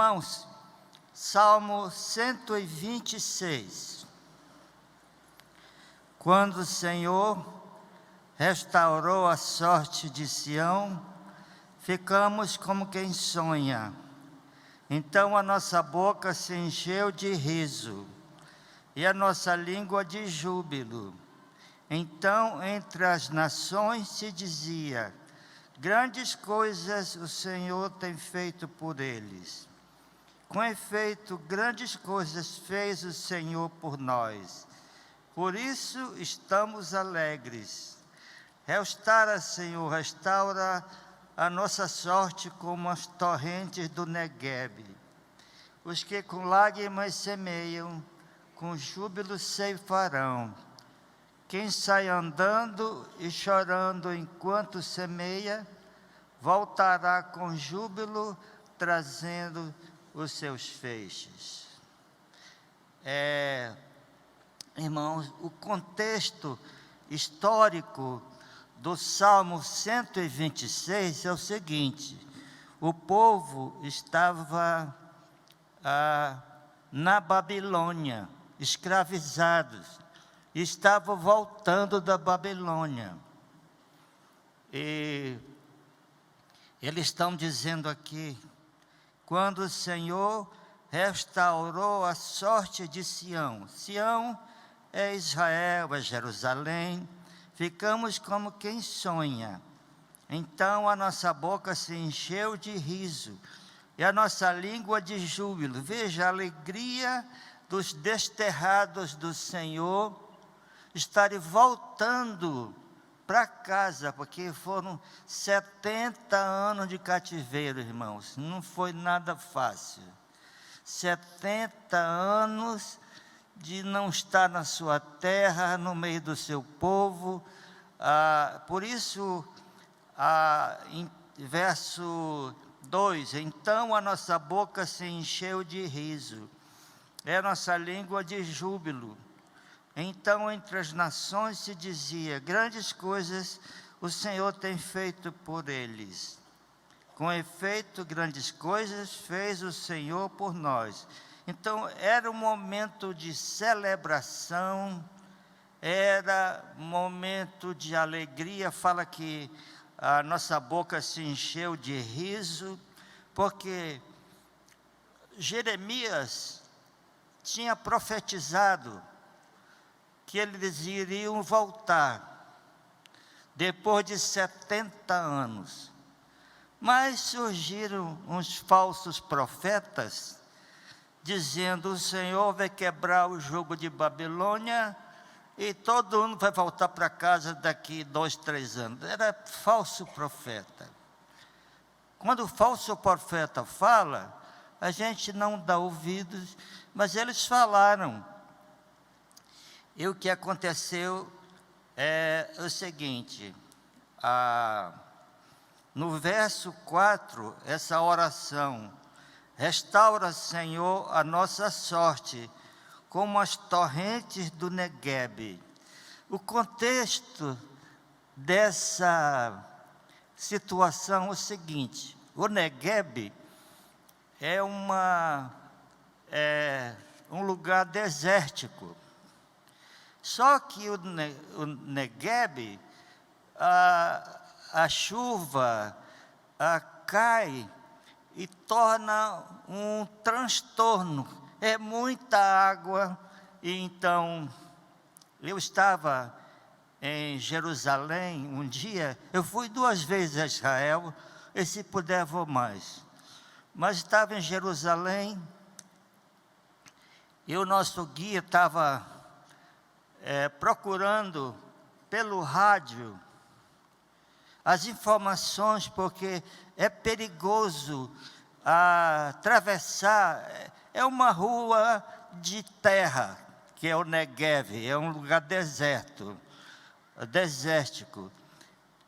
Irmãos, Salmo 126. Quando o Senhor restaurou a sorte de Sião, ficamos como quem sonha. Então a nossa boca se encheu de riso e a nossa língua de júbilo. Então entre as nações se dizia: grandes coisas o Senhor tem feito por eles. Com efeito, grandes coisas fez o Senhor por nós. Por isso estamos alegres. Restaura, Senhor, restaura a nossa sorte como as torrentes do Neguebe. Os que com lágrimas semeiam, com júbilo ceifarão. Quem sai andando e chorando enquanto semeia, voltará com júbilo, trazendo os seus feixes. Irmãos, o contexto histórico do Salmo 126 é o seguinte: o povo estava na Babilônia, escravizados, estavam voltando da Babilônia. E eles estão dizendo aqui: quando o Senhor restaurou a sorte de Sião. Sião é Israel, é Jerusalém. Ficamos como quem sonha. Então a nossa boca se encheu de riso e a nossa língua de júbilo. Veja a alegria dos desterrados do Senhor estarem voltando para casa, porque foram 70 anos de cativeiro, irmãos. Não foi nada fácil. 70 anos de não estar na sua terra, no meio do seu povo. Por isso, em verso 2, então a nossa boca se encheu de riso, é a nossa língua de júbilo. Então entre as nações se dizia: grandes coisas o Senhor tem feito por eles. Com efeito, grandes coisas fez o Senhor por nós. Então era um momento de celebração, era um momento de alegria. Fala que a nossa boca se encheu de riso, porque Jeremias tinha profetizado que eles iriam voltar depois de 70 anos. Mas surgiram uns falsos profetas dizendo: o Senhor vai quebrar o jugo de Babilônia e todo mundo vai voltar para casa daqui 2, 3 anos. Era falso profeta. Quando o falso profeta fala, a gente não dá ouvidos, mas eles falaram. E o que aconteceu é o seguinte: no verso 4, essa oração: restaura, Senhor, a nossa sorte, como as torrentes do Neguebe. O contexto dessa situação é o seguinte: o Neguebe é um lugar desértico. Só que o Neguebe, a chuva cai e torna um transtorno. É muita água. E então, eu estava em Jerusalém um dia. Eu fui 2 vezes a Israel, e se puder vou mais. Mas estava em Jerusalém e o nosso guia estava procurando pelo rádio as informações, porque é perigoso atravessar. É uma rua de terra, que é o Negev, é um lugar desértico.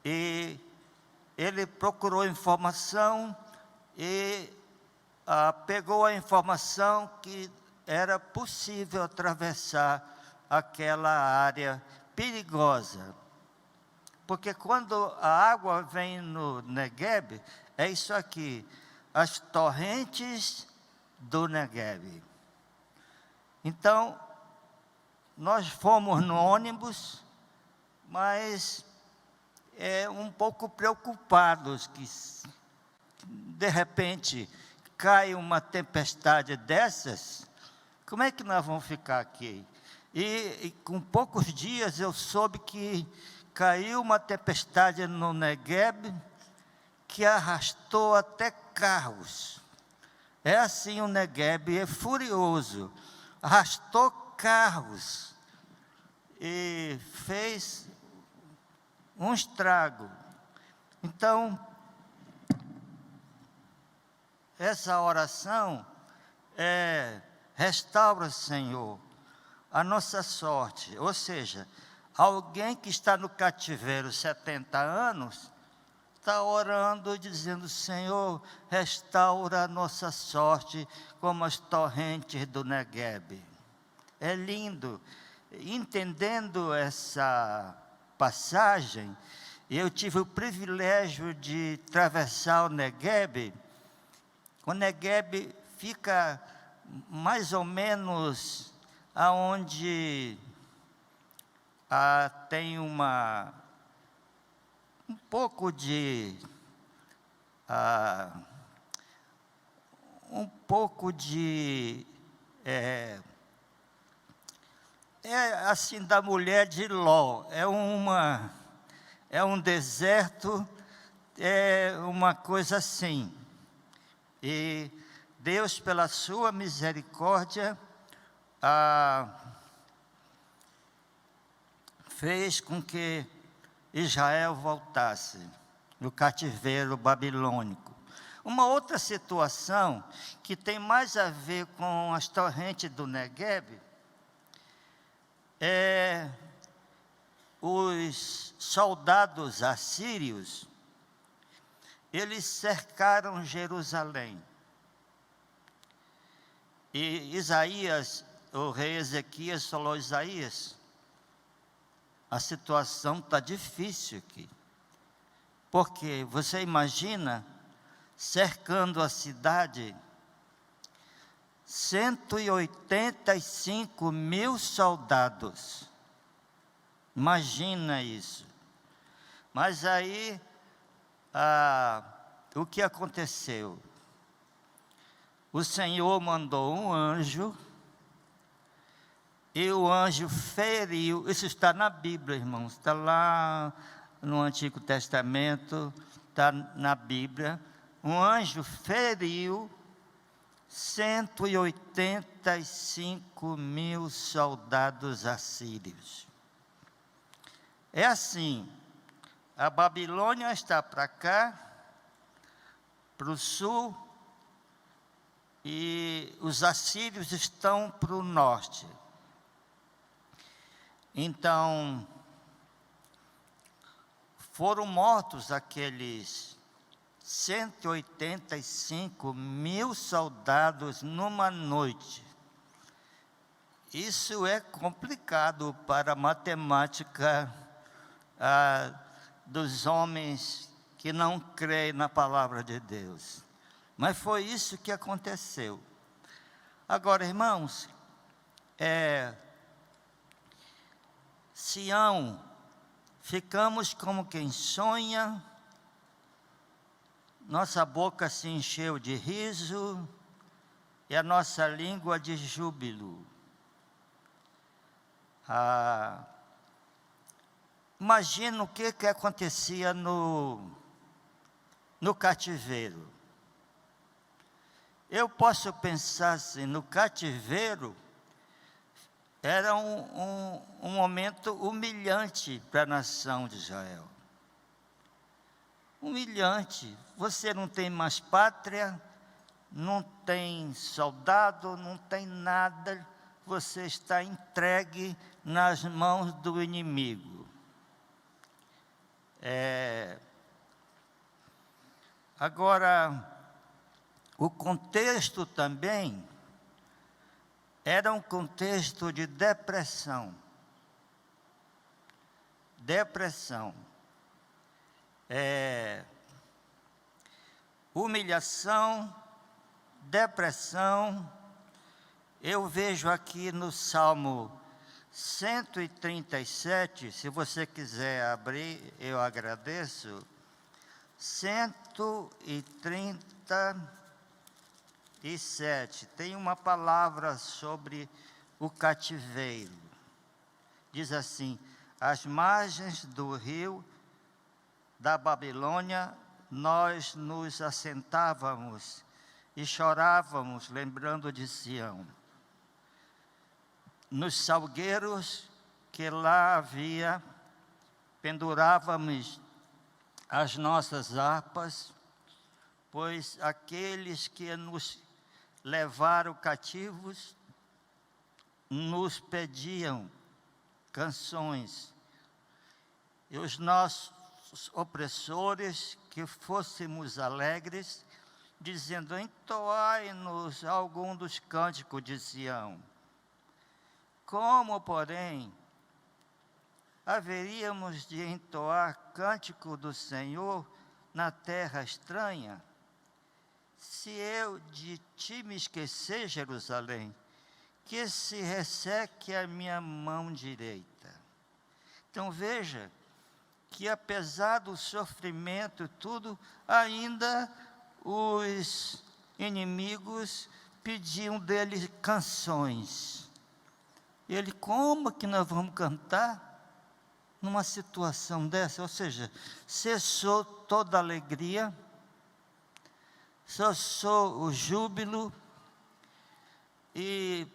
E ele procurou informação e pegou a informação que era possível atravessar aquela área perigosa. Porque quando a água vem no Negueb, é isso aqui: as torrentes do Negueb. Então, nós fomos no ônibus, mas um pouco preocupados que, de repente, cai uma tempestade dessas, como é que nós vamos ficar aqui? E com poucos dias eu soube que caiu uma tempestade no Negueb que arrastou até carros. É assim, o Negueb é furioso, arrastou carros e fez um estrago. Então, essa oração restaura, Senhor, a nossa sorte. Ou seja, alguém que está no cativeiro 70 anos, está orando, dizendo: Senhor, restaura a nossa sorte como as torrentes do Negueb. É lindo. Entendendo essa passagem, eu tive o privilégio de atravessar o Negueb. O Negueb fica mais ou menos aonde tem um pouco de assim da mulher de Ló, é um deserto, é uma coisa assim. E Deus, pela sua misericórdia, fez com que Israel voltasse no cativeiro babilônico. Uma outra situação que tem mais a ver com as torrentes do Negueb os soldados assírios, eles cercaram Jerusalém. E Isaías, o rei Ezequias, falou: Isaías, a situação está difícil aqui. Porque você imagina, cercando a cidade, 185 mil soldados. Imagina isso. Mas aí, o que aconteceu? O Senhor mandou um anjo, e o anjo feriu. Isso está na Bíblia, irmãos, está lá no Antigo Testamento, está na Bíblia. Um anjo feriu 185 mil soldados assírios. É assim, a Babilônia está para cá, para o sul, e os assírios estão para o norte. Então, foram mortos aqueles 185 mil soldados numa noite. Isso é complicado para a matemática dos homens que não creem na palavra de Deus. Mas foi isso que aconteceu. Agora, irmãos, Sião, ficamos como quem sonha, nossa boca se encheu de riso e a nossa língua de júbilo. Imagina o que acontecia no cativeiro. Eu posso pensar assim, no cativeiro era um momento humilhante para a nação de Israel. Humilhante. Você não tem mais pátria, não tem soldado, não tem nada. Você está entregue nas mãos do inimigo. Agora, o contexto também era um contexto de depressão. Depressão. Humilhação, depressão, eu vejo aqui no Salmo 137, se você quiser abrir, eu agradeço. 137, tem uma palavra sobre o cativeiro. Diz assim: às margens do rio da Babilônia, nós nos assentávamos e chorávamos, lembrando de Sião. Nos salgueiros que lá havia, pendurávamos as nossas harpas, pois aqueles que nos levaram cativos nos pediam canções, e os nossos opressores que fôssemos alegres, dizendo: entoai-nos algum dos cânticos de Sião. Como, porém, haveríamos de entoar cântico do Senhor na terra estranha? Se eu de ti me esquecer, Jerusalém, que se resseque a minha mão direita. Então veja que apesar do sofrimento e tudo, ainda os inimigos pediam dele canções. E ele: como que nós vamos cantar numa situação dessa? Ou seja, cessou toda a alegria, cessou o júbilo. E,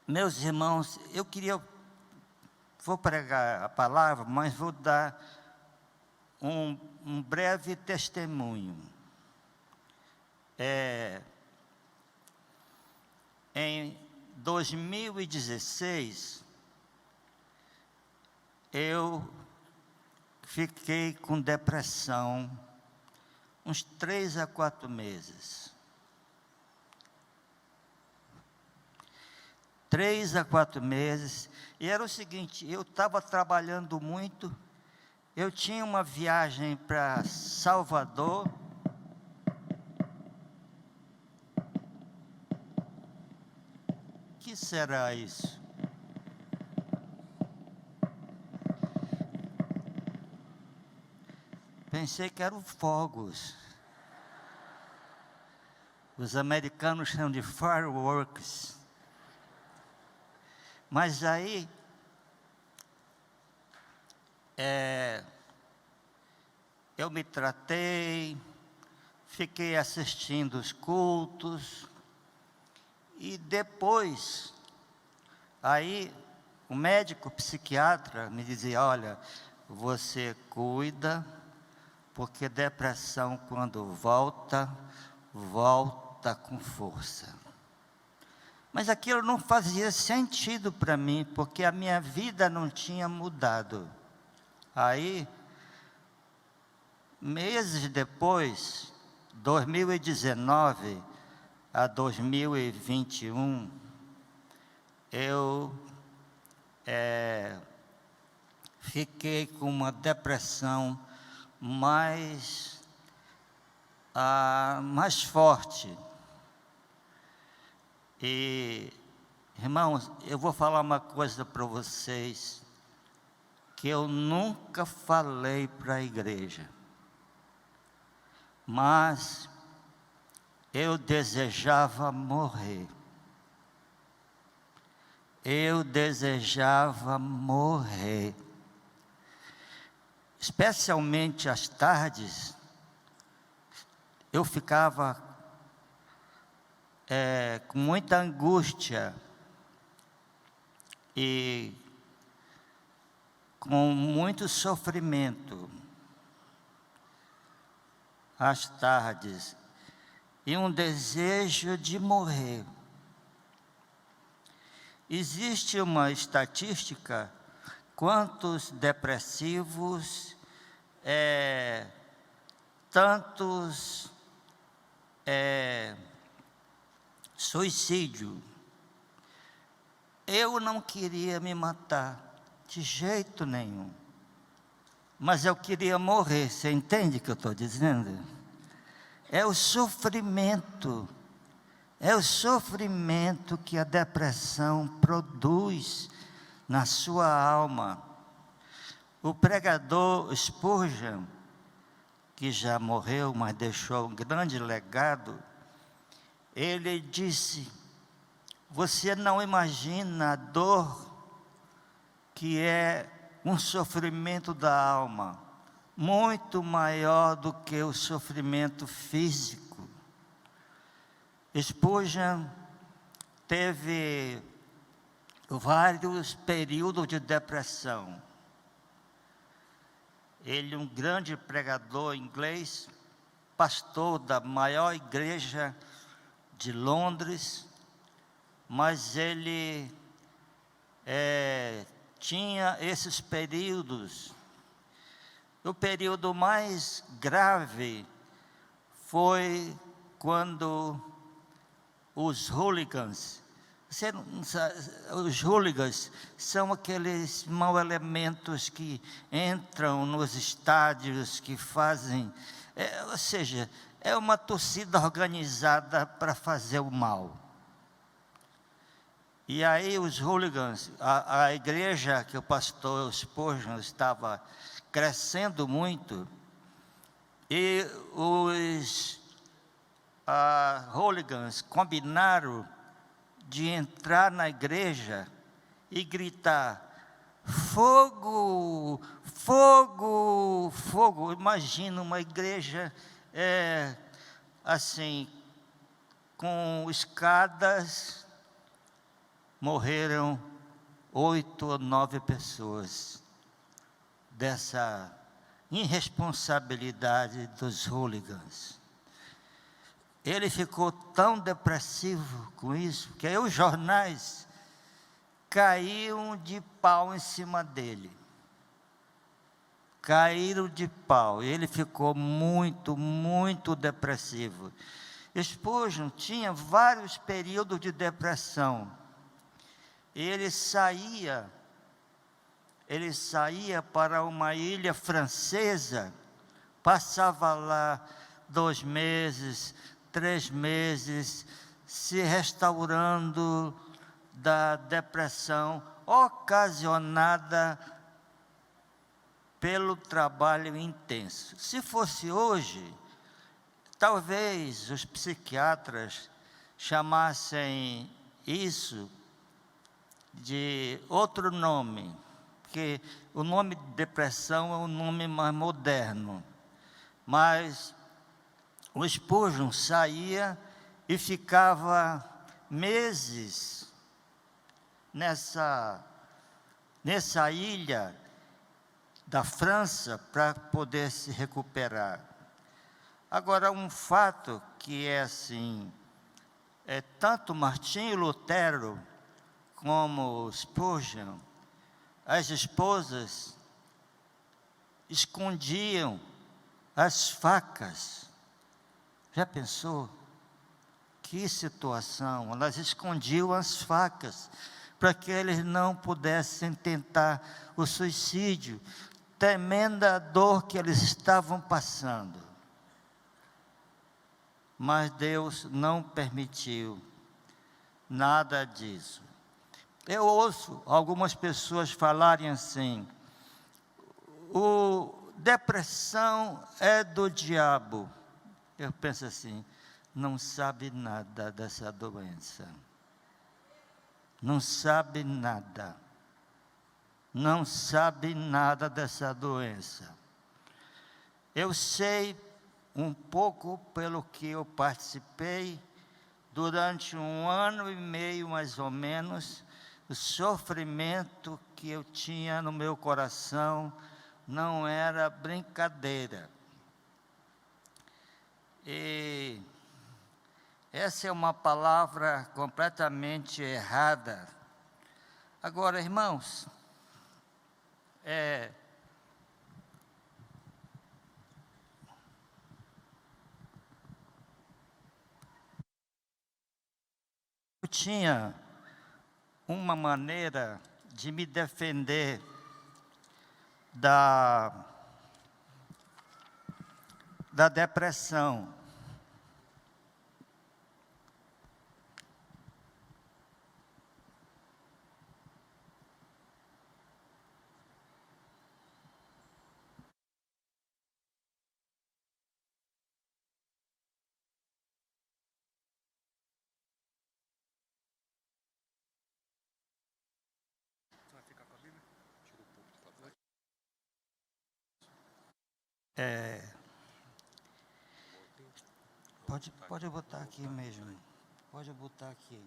meus irmãos, vou pregar a palavra, mas vou dar um breve testemunho. Em 2016, eu fiquei com depressão uns 3 a 4 meses. 3 a 4 meses, e era o seguinte: eu estava trabalhando muito, eu tinha uma viagem para Salvador. O que será isso? Pensei que eram fogos. Os americanos chamam de fireworks. Mas aí, eu me tratei, fiquei assistindo os cultos, e depois, aí, o médico psiquiatra me dizia: olha, você cuida, porque depressão, quando volta com força. Mas aquilo não fazia sentido para mim, porque a minha vida não tinha mudado. Aí, meses depois, 2019 a 2021, eu fiquei com uma depressão mais forte. E, irmãos, eu vou falar uma coisa para vocês que eu nunca falei para a igreja, mas eu desejava morrer. Eu desejava morrer. Especialmente às tardes, eu ficava com muita angústia e com muito sofrimento às tardes, e um desejo de morrer. Existe uma estatística: quantos depressivos, tantos suicídio. Eu não queria me matar, de jeito nenhum. Mas eu queria morrer, você entende o que eu estou dizendo? É o sofrimento É o sofrimento que a depressão produz na sua alma. O pregador Spurgeon, que já morreu, mas deixou um grande legado, ele disse: você não imagina a dor que é um sofrimento da alma, muito maior do que o sofrimento físico. Spurgeon teve vários períodos de depressão. Ele, um grande pregador inglês, pastor da maior igreja de Londres, mas ele tinha esses períodos. O período mais grave foi quando os hooligans, os hooligans são aqueles maus elementos que entram nos estádios, que fazem, ou seja, é uma torcida organizada para fazer o mal. E aí os hooligans, a igreja que o pastor Spurgeon estava crescendo muito, e os hooligans combinaram de entrar na igreja e gritar: fogo, fogo, fogo. Imagina uma igreja assim, com escadas. Morreram 8 ou 9 pessoas dessa irresponsabilidade dos hooligans. Ele ficou tão depressivo com isso, que aí os jornais caíram de pau em cima dele. Caíram de pau. Ele ficou muito, muito depressivo. Spurgeon tinha vários períodos de depressão. Ele saía para uma ilha francesa, passava lá 2 meses, 3 meses, se restaurando da depressão ocasionada pelo trabalho intenso. Se fosse hoje, talvez os psiquiatras chamassem isso de outro nome, porque o nome de depressão é um nome mais moderno. Mas o Spurgeon saía e ficava meses nessa ilha da França para poder se recuperar. Agora, um fato que é assim, tanto Martinho Lutero como Spurgeon, as esposas escondiam as facas. Já pensou? Que situação! Elas escondiam as facas para que eles não pudessem tentar o suicídio, temendo a dor que eles estavam passando. Mas Deus não permitiu nada disso. Eu ouço algumas pessoas falarem assim: depressão é do diabo. Eu penso assim: não sabe nada dessa doença. Não sabe nada. Não sabe nada dessa doença. Eu sei um pouco pelo que eu participei durante 1 ano e meio, mais ou menos. O sofrimento que eu tinha no meu coração não era brincadeira. E essa é uma palavra completamente errada. Agora, irmãos, eu tinha uma maneira de me defender da depressão. Pode botar aqui mesmo. Pode botar aqui.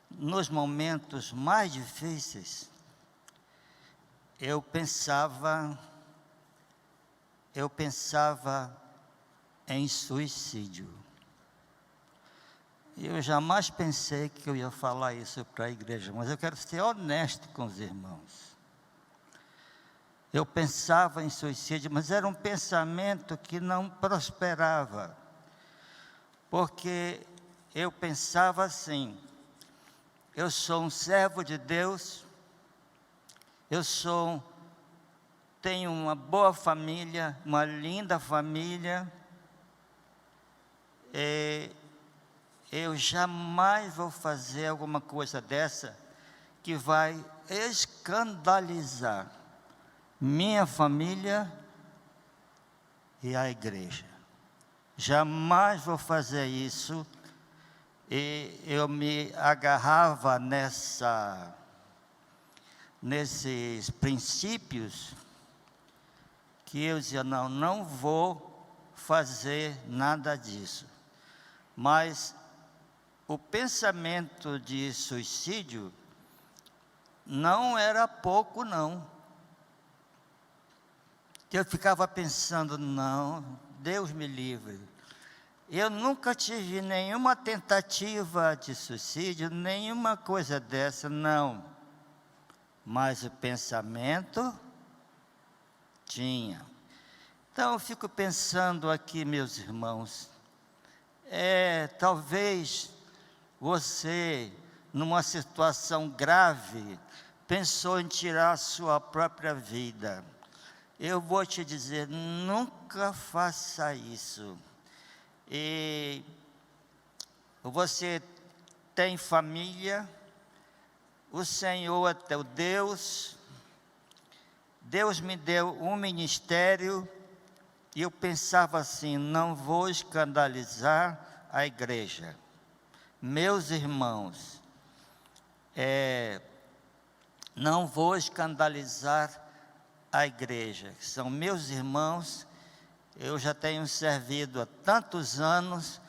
Nos momentos mais difíceis, eu pensava em suicídio. Eu jamais pensei que eu ia falar isso para a igreja, mas eu quero ser honesto com os irmãos. Eu pensava em suicídio, mas era um pensamento que não prosperava, porque eu pensava assim: eu sou um servo de Deus, tenho uma boa família, uma linda família, eu jamais vou fazer alguma coisa dessa que vai escandalizar minha família e a igreja. Jamais vou fazer isso. E eu me agarrava nesses princípios, que eu dizia: não vou fazer nada disso. Mas o pensamento de suicídio não era pouco, não. Eu ficava pensando: não, Deus me livre. Eu nunca tive nenhuma tentativa de suicídio, nenhuma coisa dessa, não. Mas o pensamento tinha. Então eu fico pensando aqui, meus irmãos, talvez você, numa situação grave, pensou em tirar a sua própria vida. Eu vou te dizer: nunca faça isso. E você tem família, o Senhor é teu Deus. Deus me deu um ministério, e eu pensava assim: não vou escandalizar a igreja. Meus irmãos, não vou escandalizar a igreja, que são meus irmãos. Eu já tenho servido há tantos anos,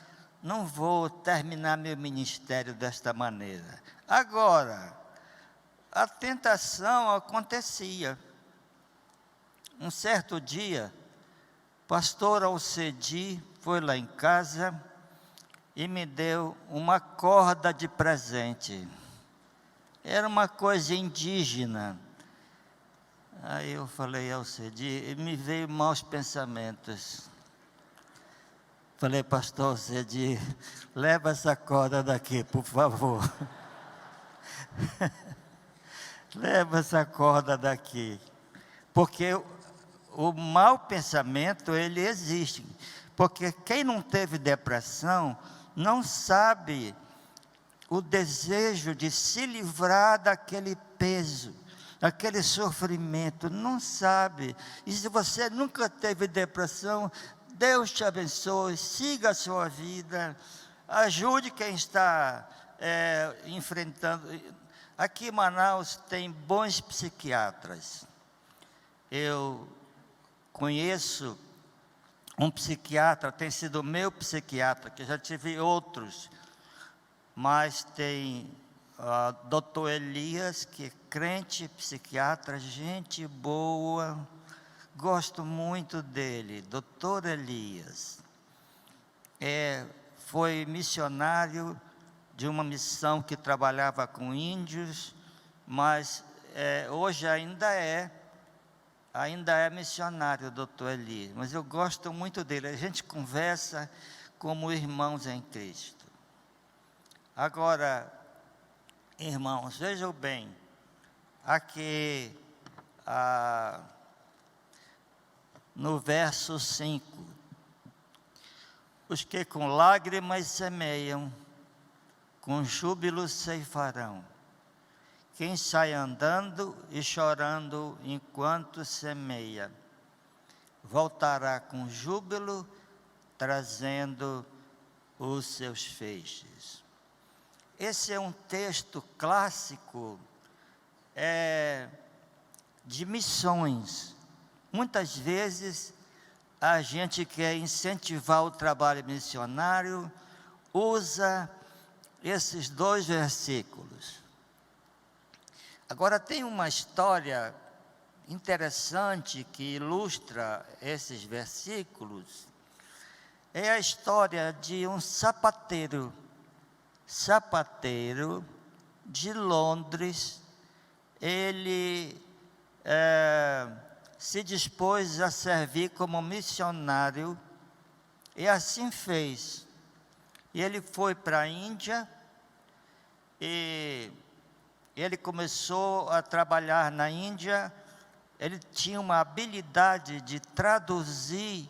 não vou terminar meu ministério desta maneira. Agora, a tentação acontecia. Um certo dia, pastor Alcedi foi lá em casa e me deu uma corda de presente. Era uma coisa indígena. Aí eu falei: Alcedi, e me veio maus pensamentos. Falei: pastor Alcedi, leva essa corda daqui, por favor. Leva essa corda daqui. Porque o mau pensamento, ele existe. Porque quem não teve depressão não sabe o desejo de se livrar daquele peso, daquele sofrimento, não sabe. E se você nunca teve depressão, Deus te abençoe, siga a sua vida, ajude quem está enfrentando. Aqui em Manaus tem bons psiquiatras. Eu conheço um psiquiatra, tem sido meu psiquiatra, que já tive outros, mas tem Dr. Elias, que é crente, psiquiatra, gente boa, gosto muito dele. Dr. Elias foi missionário de uma missão que trabalhava com índios, mas hoje ainda é missionário, doutor Eli, mas eu gosto muito dele. A gente conversa como irmãos em Cristo. Agora, irmãos, vejam bem, aqui no verso 5, os que com lágrimas semeiam, com júbilo ceifarão. Quem sai andando e chorando enquanto semeia, voltará com júbilo, trazendo os seus feixes. Esse é um texto clássico de missões. Muitas vezes, a gente quer incentivar o trabalho missionário, usa esses 2 versículos. Agora, tem uma história interessante que ilustra esses versículos. É a história de um sapateiro de Londres. Ele se dispôs a servir como missionário, e assim fez. E ele foi para a Índia, e ele começou a trabalhar na Índia. Ele tinha uma habilidade de traduzir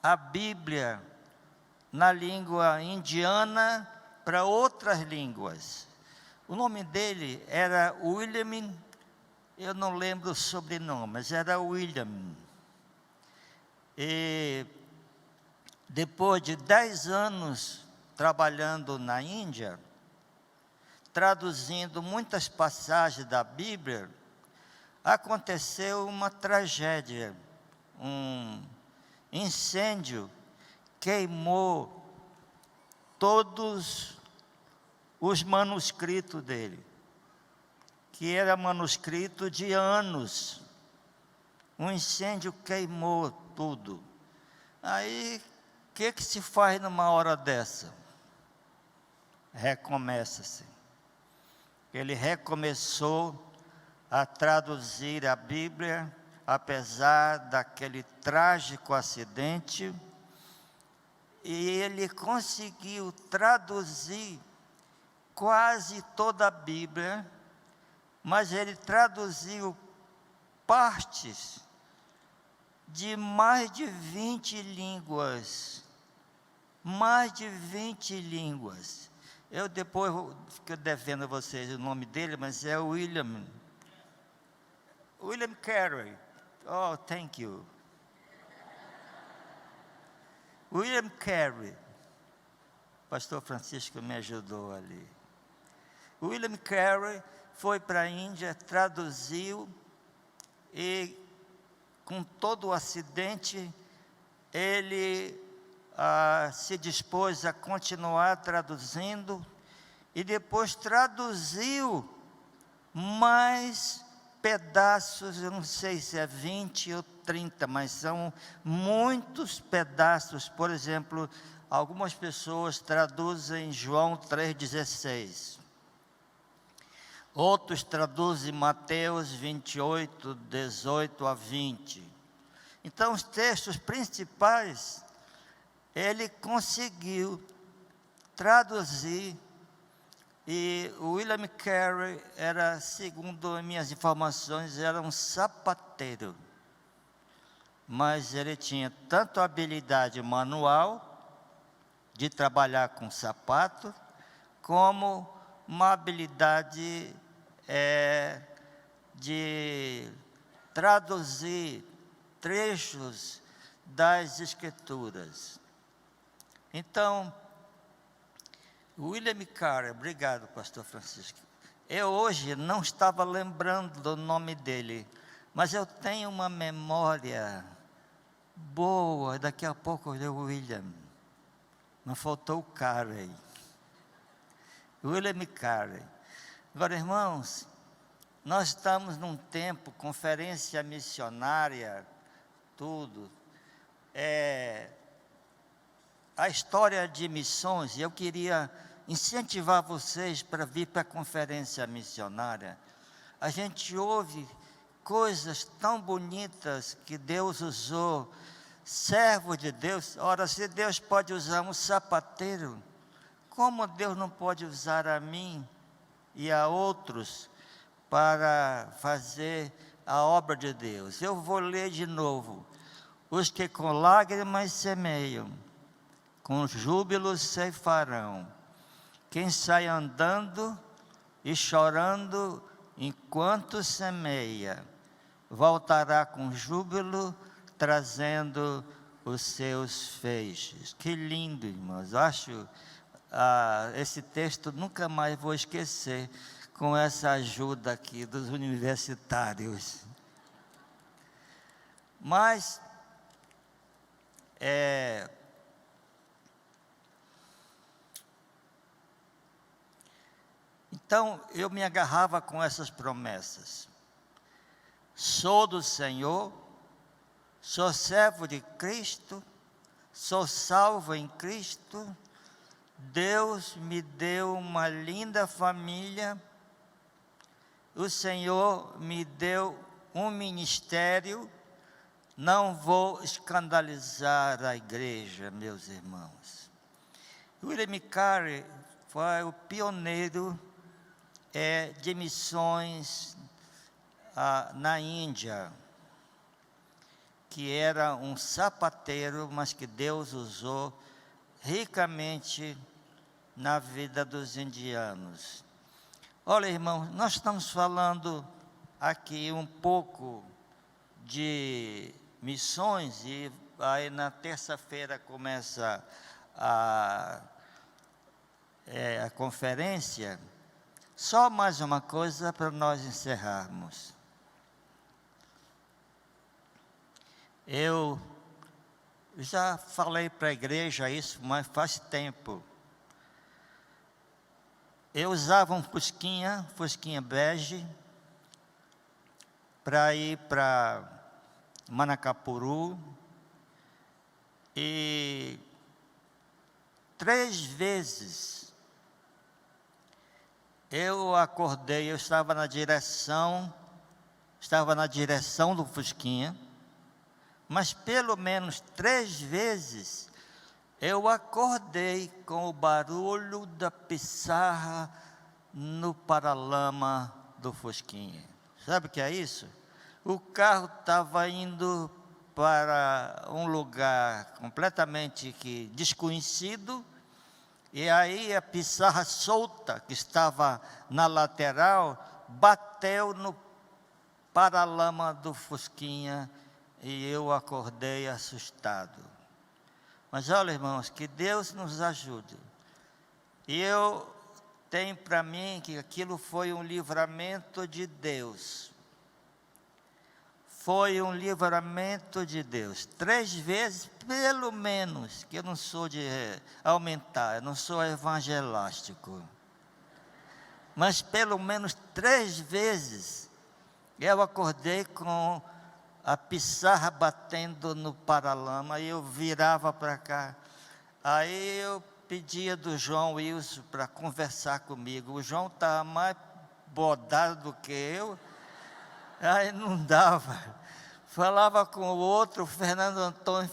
a Bíblia na língua indiana para outras línguas. O nome dele era William, eu não lembro o sobrenome, mas era William. E depois de 10 anos trabalhando na Índia, traduzindo muitas passagens da Bíblia, aconteceu uma tragédia. Um incêndio queimou todos os manuscritos dele, que era manuscrito de anos. Um incêndio queimou tudo. Aí, o que se faz numa hora dessa? Recomeça-se. Ele recomeçou a traduzir a Bíblia, apesar daquele trágico acidente, e ele conseguiu traduzir quase toda a Bíblia, mas ele traduziu partes de mais de 20 línguas. Mais de 20 línguas. Eu depois fico devendo a vocês o nome dele, mas é William Carey. Oh, thank you. William Carey. Pastor Francisco me ajudou ali. William Carey foi para a Índia, traduziu, e com todo o acidente, ele se dispôs a continuar traduzindo, e depois traduziu mais pedaços, eu não sei se é 20 ou 30, mas são muitos pedaços. Por exemplo, algumas pessoas traduzem João 3,16. Outros traduzem Mateus 28, 18 a 20. Então, os textos principais, ele conseguiu traduzir. E o William Carey era, segundo minhas informações, era um sapateiro. Mas ele tinha tanto habilidade manual, de trabalhar com sapato, como uma habilidade de traduzir trechos das Escrituras. Então, William Carey, obrigado, pastor Francisco. Eu hoje não estava lembrando do nome dele, mas eu tenho uma memória boa. Daqui a pouco eu o William. Não faltou o Carey. William Carey. Agora, irmãos, nós estamos num tempo, conferência missionária, tudo. A história de missões, eu queria incentivar vocês para vir para a conferência missionária. A gente ouve coisas tão bonitas que Deus usou, servo de Deus. Ora, se Deus pode usar um sapateiro, como Deus não pode usar a mim e a outros para fazer a obra de Deus? Eu vou ler de novo. Os que com lágrimas semeiam, com júbilo ceifarão. Quem sai andando e chorando enquanto semeia, voltará com júbilo, trazendo os seus feixes. Que lindo, irmãos. Acho esse texto nunca mais vou esquecer, com essa ajuda aqui dos universitários. Mas, então, eu me agarrava com essas promessas. Sou do Senhor, sou servo de Cristo, sou salvo em Cristo, Deus me deu uma linda família, o Senhor me deu um ministério, não vou escandalizar a igreja, meus irmãos. William Carey foi o pioneiro de missões na Índia, que era um sapateiro, mas que Deus usou ricamente na vida dos indianos. Olha, irmãos, nós estamos falando aqui um pouco de missões, e aí na terça-feira começa a conferência. Só mais uma coisa para nós encerrarmos. Eu já falei para a igreja isso, mas faz tempo. Eu usava um fusquinha bege, para ir para Manacapuru, e 3 vezes eu acordei, eu estava na direção do fusquinha, mas pelo menos 3 vezes eu acordei com o barulho da pissarra no paralama do fusquinha. Sabe o que é isso? O carro estava indo para um lugar completamente desconhecido, e aí a pissarra solta que estava na lateral bateu no paralama do fusquinha, e eu acordei assustado. Mas olha, irmãos, que Deus nos ajude. E eu tenho para mim que aquilo foi um livramento de Deus. Foi um livramento de Deus. 3 vezes, pelo menos, que eu não sou de aumentar, eu não sou evangelástico. Mas pelo menos 3 vezes eu acordei com a pissarra batendo no paralama, e eu virava para cá. Aí eu pedia do João Wilson para conversar comigo. O João estava mais bodado do que eu, aí não dava. Falava com o outro, Fernando Antônio,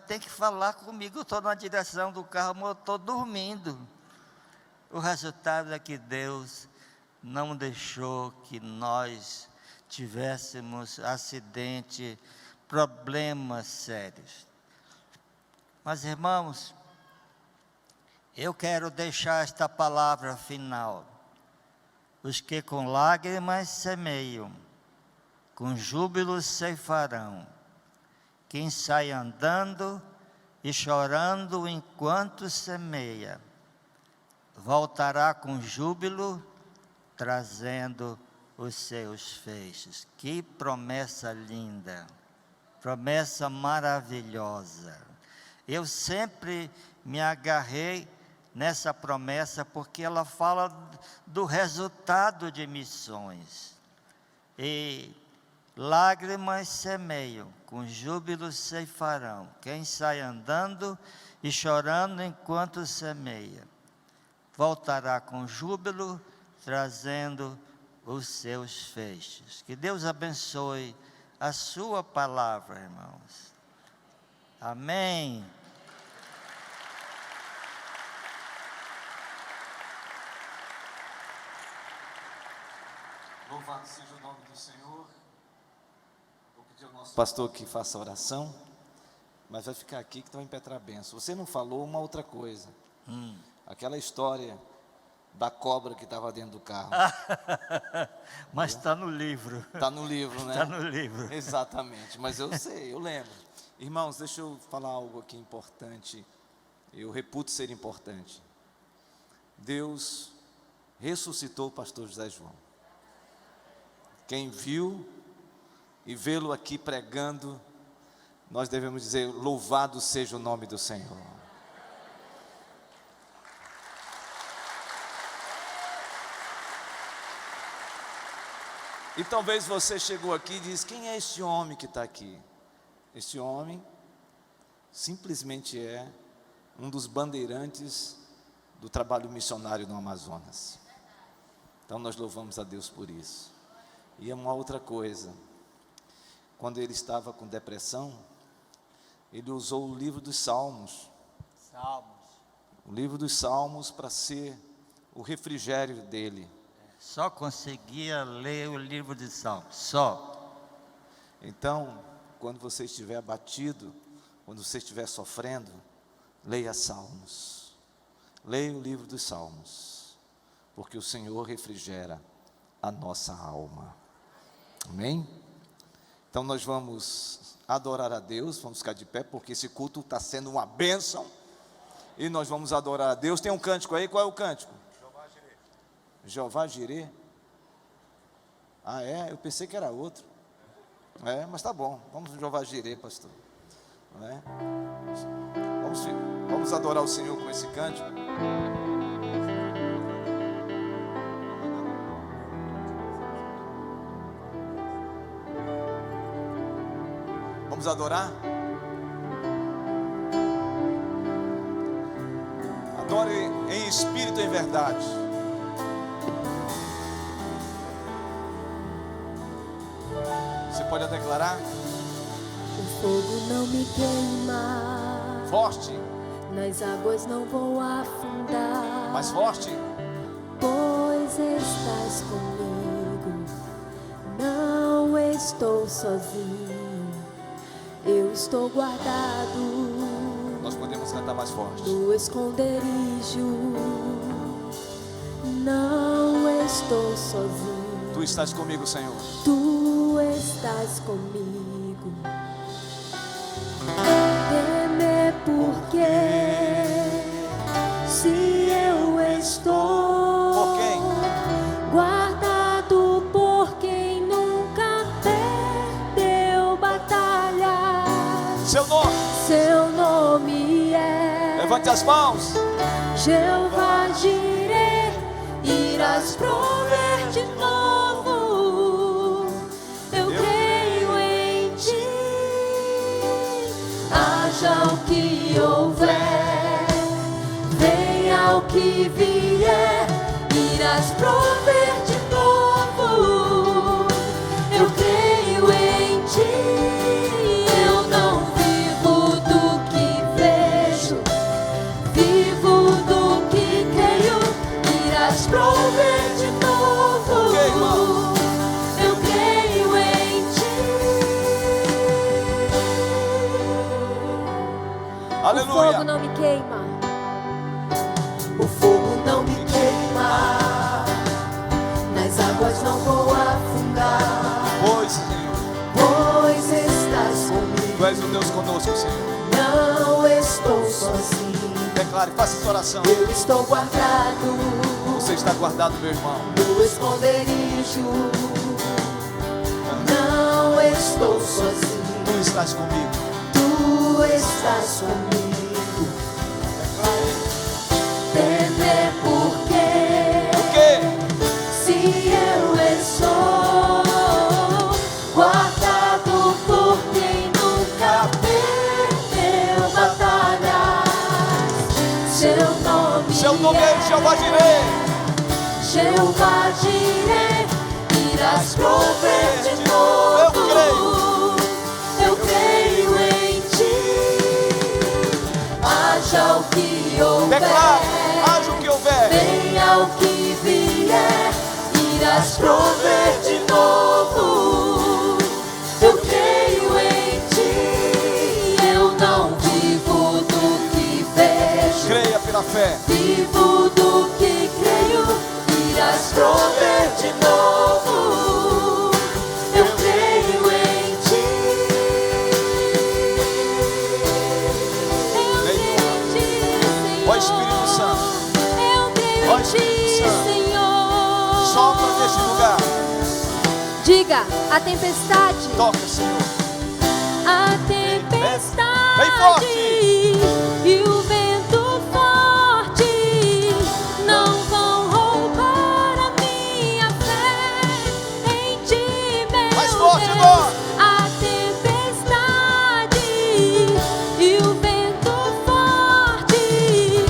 tem que falar comigo, eu estou na direção do carro, mas eu estou dormindo. O resultado é que Deus não deixou que nós tivéssemos acidente, problemas sérios. Mas, irmãos, eu quero deixar esta palavra final. Os que com lágrimas semeiam, com júbilo ceifarão. Quem sai andando e chorando enquanto semeia, voltará com júbilo, trazendo os seus feixes. Que promessa linda, promessa maravilhosa. Eu sempre me agarrei nessa promessa, porque ela fala do resultado de missões. E lágrimas semeiam, com júbilo ceifarão. Quem sai andando e chorando enquanto semeia, voltará com júbilo, trazendo os seus feixes. Que Deus abençoe a sua palavra, irmãos. Amém. Louvado seja o nome do Senhor. Vou pedir ao nosso pastor que faça a oração, mas vai ficar aqui que está em Petra Benção. Você não falou uma outra coisa. Aquela história da cobra que estava dentro do carro. Mas está no livro. Está no livro, né? Está no livro. Exatamente, mas eu sei, eu lembro. Irmãos, deixa eu falar algo aqui importante. Eu reputo ser importante. Deus ressuscitou o pastor José João. Quem viu e vê-lo aqui pregando nós devemos dizer: louvado seja o nome do Senhor. E talvez você chegou aqui e diz: quem é esse homem que está aqui? Esse homem simplesmente é um dos bandeirantes do trabalho missionário no Amazonas. Então nós louvamos a Deus por isso. E uma outra coisa, quando ele estava com depressão, ele usou o livro dos Salmos. O livro dos Salmos para ser o refrigério dele. Só conseguia ler o livro de Salmos, só. Então, quando você estiver abatido, quando você estiver sofrendo, leia Salmos. Leia o livro dos Salmos, porque o Senhor refrigera a nossa alma. Amém? Então nós vamos adorar a Deus, vamos ficar de pé, porque esse culto está sendo uma bênção. E nós vamos adorar a Deus. Tem um cântico aí, qual é o cântico? Jeová Jirê. Ah, é? Eu pensei que era outro. É, mas tá bom, vamos no Jeová Jirê, pastor. Não é? Vamos adorar o Senhor com esse cântico. Vamos adorar? Adore em espírito e em verdade. Você pode declarar? O fogo não me queima. Forte. Nas águas não vou afundar. Mais forte. Pois estás comigo. Não estou sozinho. Eu estou guardado. Nós podemos cantar mais forte. No esconderijo. Não estou sozinho. Tu estás comigo, Senhor. Tu estás comigo. Temer porque se eu estou Por quem? guardado por quem nunca perdeu batalha. Seu nome. Seu nome é Levante as mãos. Jeová Jirê. Irás prover de novo. Eu creio em ti. Haja o que houver, venha o que vier, irás prover de novo. Eu creio em ti. Eu não vivo do que vejo, vivo do que creio. Irás prover de novo. Ok, irmão. Eu creio em ti. O Aleluia. fogo não me queima. O fogo não me queima. Nas águas não vou afundar. Pois, Senhor, Pois estás comigo. Tu és o Deus conosco, Senhor. Não estou sozinho. Declare, faça essa oração. Eu estou guardado Você está guardado, meu irmão. no esconderijo. Não estou sozinho. Tu estás comigo. Tu estás comigo. Temer porque O quê? se eu estou guardado por quem nunca perdeu batalhas. Seu nome é Jeová Jirê. Jeová Jirê. Irás prover de novo. Eu creio em ti. Haja o que houver, Declare, haja o que houver. venha o que vier, irás prover de novo. Eu creio em ti. Eu não vivo do que vejo, Creia pela fé. vivo do que creio. Irás prover de novo. Eu creio em ti. Eu creio em ti, Ó Espírito Santo. eu creio Ó em Espírito ti, Santo. Senhor. Sopra neste lugar. Diga, a tempestade, Toca, Senhor. a tempestade tempestade Bem forte. e o vento forte não vão roubar a minha fé em ti, meu Mais forte Deus. agora. A tempestade e o vento forte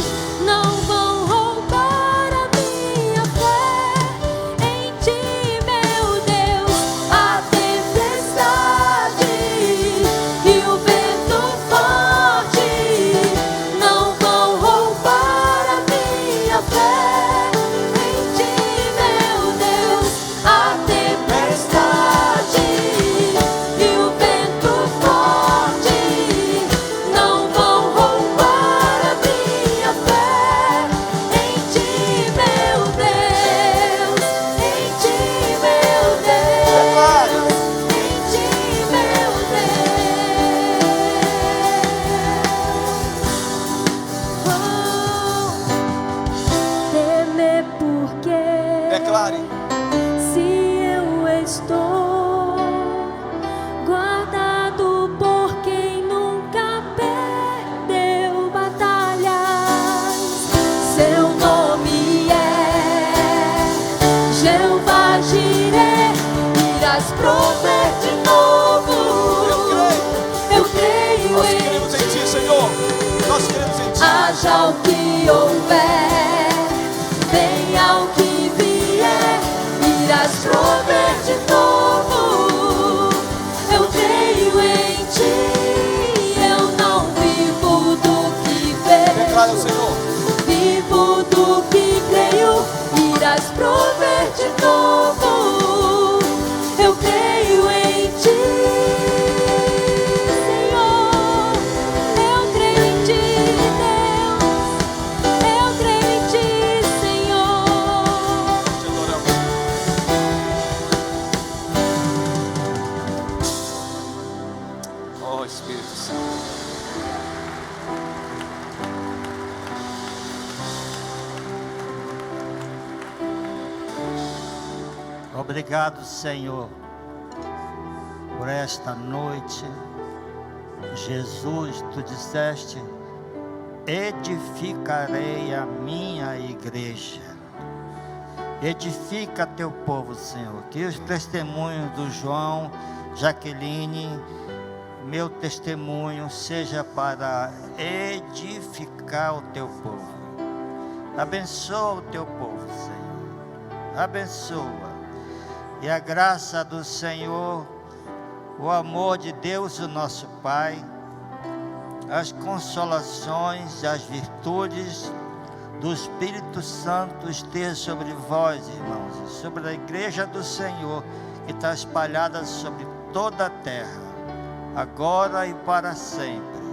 não vão roubar a minha fé em ti, meu Deus. A tempestade e o vento forte não vão roubar a minha fé em ti, meu Deus. A tempestade e o vento forte não vão roubar a minha fé em ti, meu Deus. Em ti, meu Deus. Em ti, meu Deus. Temer porque Declare. se eu estou guardado por quem nunca perdeu batalhas, seu nome é Jeová Jireh, irás prover de novo. Eu creio Nós em cremos em ti, Senhor. Nós cremos em ti. haja o que houver, venha o que vier, irás prover de novo. Eu creio em ti, eu não vivo do que Declare ao vejo, Senhor. vivo do que creio, irás prover de novo. Eu creio em ti, Senhor. Eu creio em ti, Deus. Eu creio em ti, Senhor. Te adoramos. Oh, Espírito Santo. Obrigado, Senhor, por esta noite. Jesus, tu disseste: edificarei a minha igreja. Edifica teu povo, Senhor. Que os testemunhos do João, Jaqueline, meu testemunho seja para edificar o teu povo. Abençoa o teu povo, Senhor. Abençoa. E a graça do Senhor, o amor de Deus, o nosso Pai, as consolações, as virtudes do Espírito Santo esteja sobre vós, irmãos, e sobre a igreja do Senhor, que está espalhada sobre toda a terra, agora e para sempre.